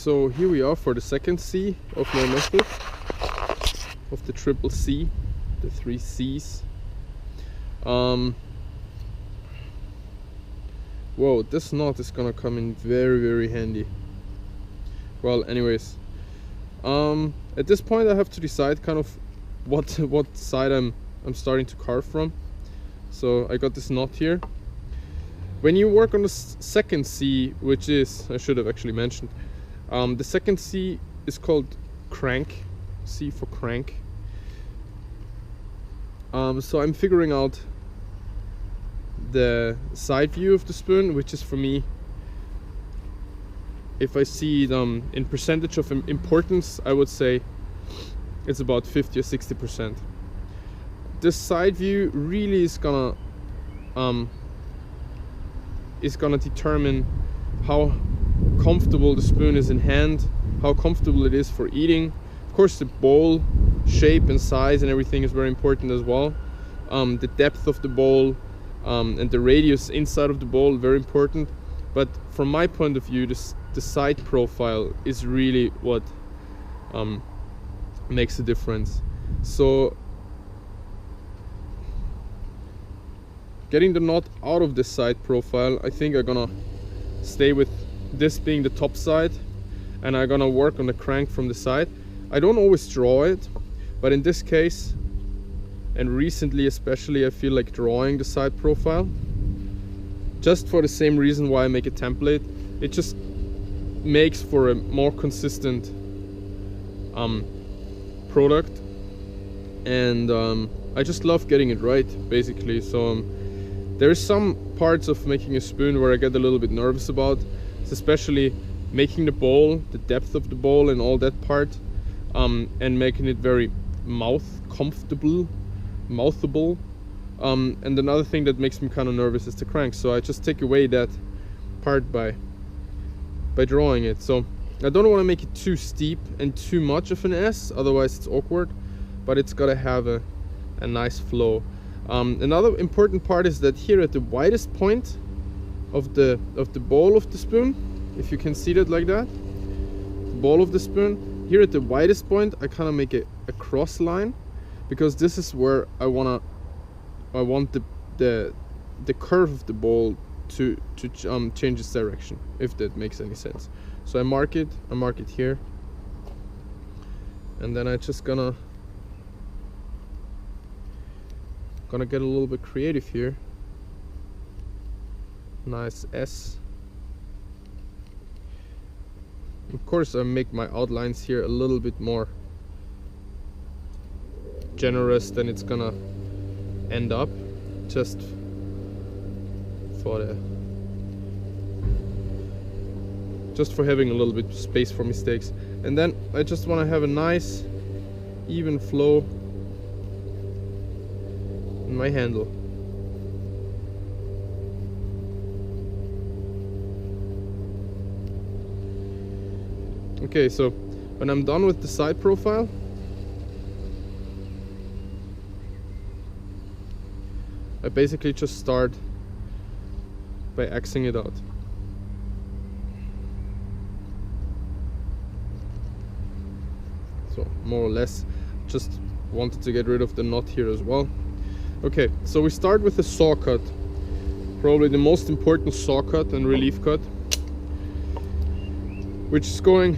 So here we are for the second C of my method, of the triple C, the 3 C's. Whoa, this knot is gonna come in very, very handy. Well, anyways, at this point I have to decide kind of what side I'm starting to carve from. So I got this knot here. When you work on the second C, which is, I should have actually mentioned, the second C is called crank, C for crank. So I'm figuring out the side view of the spoon, which is for me, if I see it in percentage of importance, I would say it's about 50 or 60%. This side view really is gonna determine how comfortable the spoon is in hand, how comfortable it is for eating. Of course, the bowl shape and size and everything is very important as well. The depth of the bowl and the radius inside of the bowl, very important. But from my point of view, the side profile is really what makes a difference. So getting the knot out of this side profile, I think I'm gonna stay with this being the top side, and I'm gonna work on the crank from the side. I don't always draw it, but in this case, and recently especially, I feel like drawing the side profile, just for the same reason why I make a template. It just makes for a more consistent product, and I just love getting it right, basically. So there's some parts of making a spoon where I get a little bit nervous about. It's especially making the bowl, the depth of the bowl and all that part, and making it very mouthable. And another thing that makes me kind of nervous is the crank. So I just take away that part by drawing it. So I don't want to make it too steep and too much of an S, otherwise it's awkward, but it's got to have a nice flow. Another important part is that here at the widest point of the bowl of the spoon, if you can see that like that, the bowl of the spoon, here at the widest point I kind of make a cross line, because this is where I want the curve of the bowl to change its direction, if that makes any sense. So I mark it here, and then I just gonna get a little bit creative here. Nice S. Of course, I make my outlines here a little bit more generous than it's gonna end up, just for having a little bit of space for mistakes. And then I just want to have a nice even flow in my handle. Okay, so when I'm done with the side profile, I basically just start by axing it out. So more or less, just wanted to get rid of the knot here as well. Okay, so we start with a saw cut, probably the most important saw cut and relief cut, which is going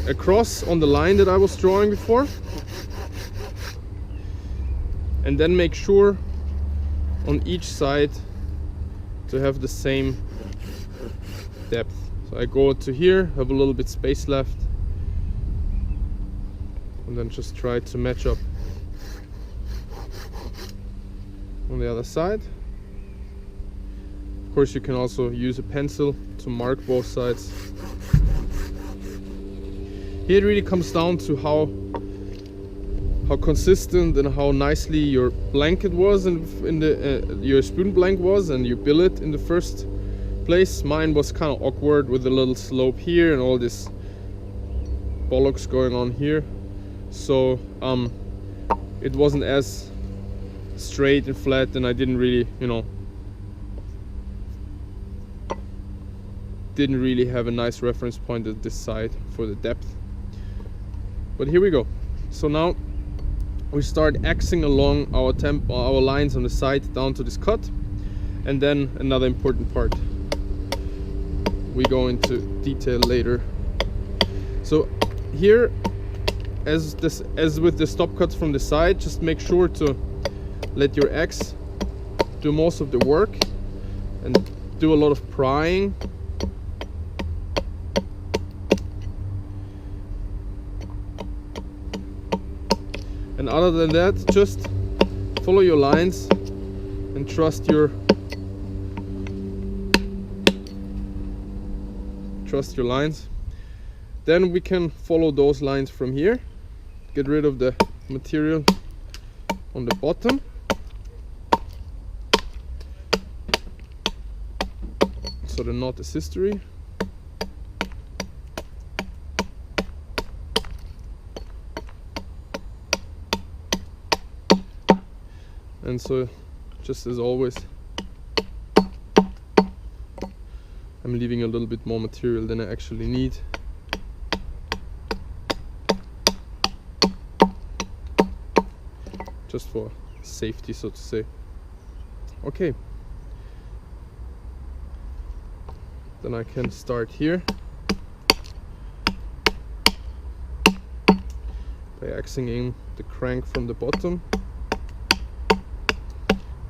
across on the line that I was drawing before, and then make sure on each side to have the same depth. So I go to here, have a little bit space left, and then just try to match up on the other side. Of course, you can also use a pencil to mark both sides. Here it really comes down to how consistent and how nicely your blanket was and your spoon blank was, and your billet in the first place. Mine was kind of awkward with a little slope here and all this bollocks going on here. So it wasn't as straight and flat, and I didn't really, didn't really have a nice reference point at this side for the depth. But here we go. So now we start axing along our lines on the side down to this cut, and then another important part we go into detail later. So here, as with the stop cuts from the side, just make sure to let your axe do most of the work and do a lot of prying. And other than that, just follow your lines and trust your lines. Then we can follow those lines from here, get rid of the material on the bottom. So the knot is history. And so, just as always, I'm leaving a little bit more material than I actually need. Just for safety, so to say. Okay. Then I can start here by axing in the crank from the bottom.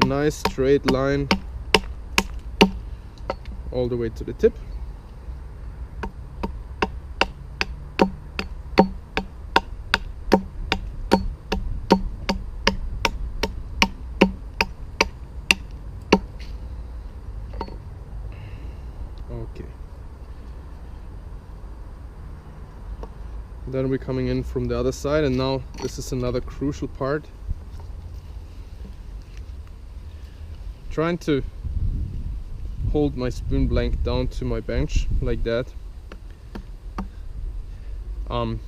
Nice straight line all the way to the tip. Okay. Then we're coming in from the other side, and now this is another crucial part. Trying to hold my spoon blank down to my bench like that, and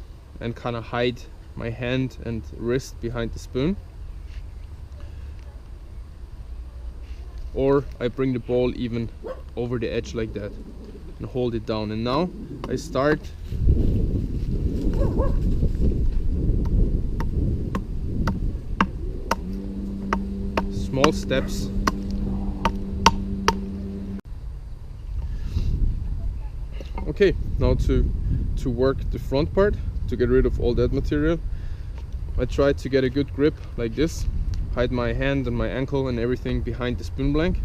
kind of hide my hand and wrist behind the spoon, or I bring the ball even over the edge like that and hold it down. And now I start small steps. Okay, now to work the front part, to get rid of all that material, I try to get a good grip like this, hide my hand and my ankle and everything behind the spoon blank,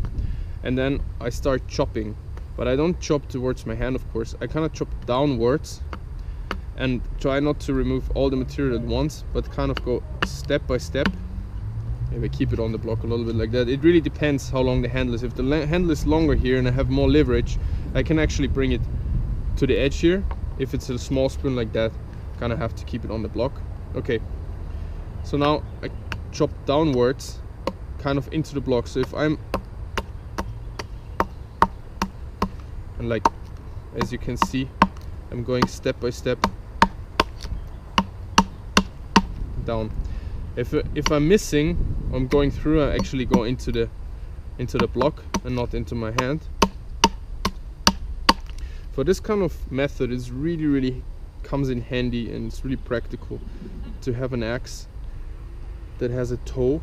and then I start chopping. But I don't chop towards my hand, of course. I kind of chop downwards and try not to remove all the material at once, but kind of go step by step. Maybe keep it on the block a little bit like that. It really depends how long the handle is. If the handle is longer here and I have more leverage, I can actually bring it to the edge here. If it's a small spoon like that, kind of have to keep it on the block. Okay, so now I chop downwards, kind of into the block. So if I'm, and like, as you can see, I'm going step by step down. If I'm missing, I'm going through, I actually go into the block and not into my hand. For this kind of method, it's really comes in handy, and it's really practical to have an axe that has a toe,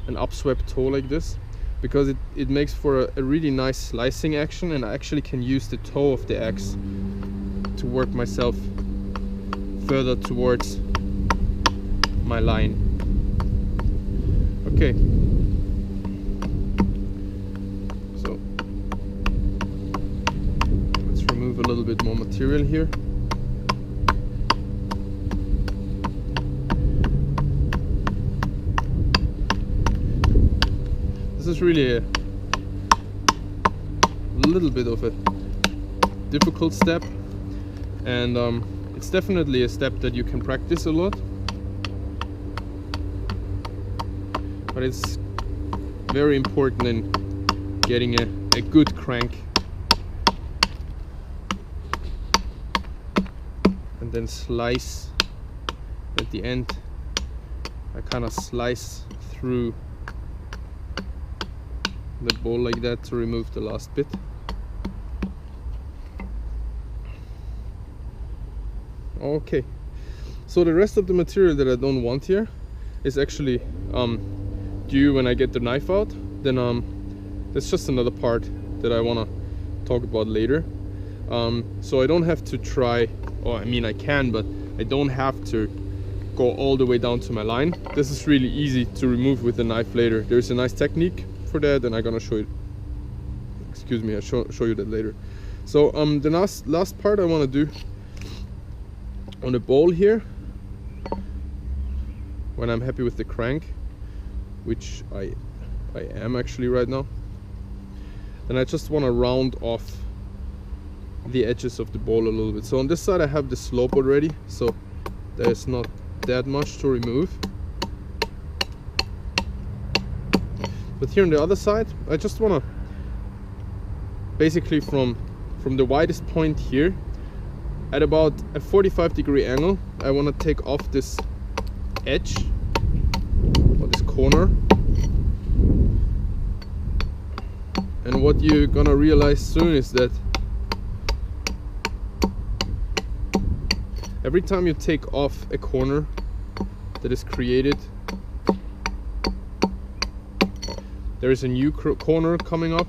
an upswept toe like this, because it makes for a really nice slicing action, and I actually can use the toe of the axe to work myself further towards my line. Okay. So let's remove a little bit more material here. This is really a little bit of a difficult step, and it's definitely a step that you can practice a lot, but it's very important in getting a good crank. And then slice at the end. I kind of slice through the bowl like that to remove the last bit. Okay, so the rest of the material that I don't want here is actually due when I get the knife out. Then that's just another part that I want to talk about later. So I don't have to try, or I mean I can, but I don't have to go all the way down to my line. This is really easy to remove with the knife later. There's a nice technique for that, and I'm gonna show you. Excuse me, I'll show you that later. So the last part I want to do on the ball here, when I'm happy with the crank, which I am actually right now, then I just want to round off the edges of the ball a little bit. So on this side I have the slope already, so there's not that much to remove. But here on the other side, I just want to basically from the widest point here, at about a 45-degree angle, I want to take off this edge or this corner. And what you're gonna realize soon is that every time you take off a corner that is created, there is a new corner coming up,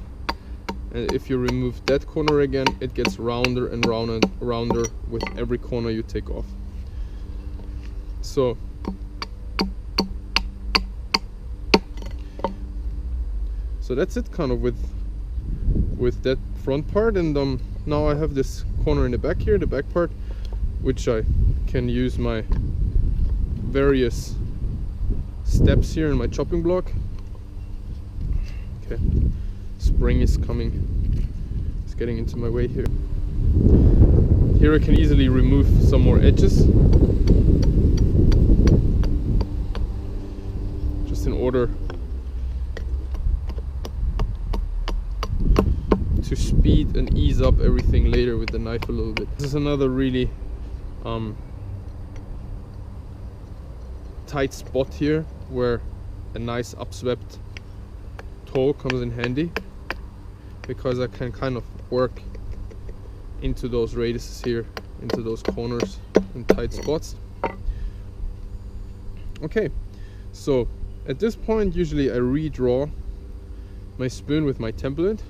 and if you remove that corner again, it gets rounder and rounder with every corner you take off. So that's it kind of with that front part. And now I have this corner in the back here, the back part, which I can use my various steps here in my chopping block. Okay, spring is coming, it's getting into my way here. Here I can easily remove some more edges, just in order to speed and ease up everything later with the knife a little bit. This is another really tight spot here where a nice upswept toe comes in handy, because I can kind of work into those radiuses here, into those corners and tight spots. Okay, so at this point usually I redraw my spoon with my template,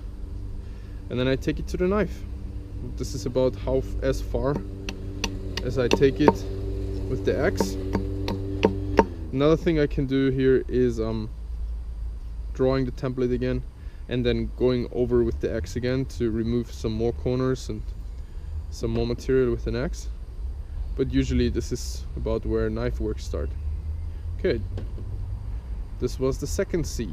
and then I take it to the knife. This is about as far as I take it with the axe. Another thing I can do here is drawing the template again and then going over with the axe again to remove some more corners and some more material with an axe. But usually this is about where knife work starts. Okay, this was the second C.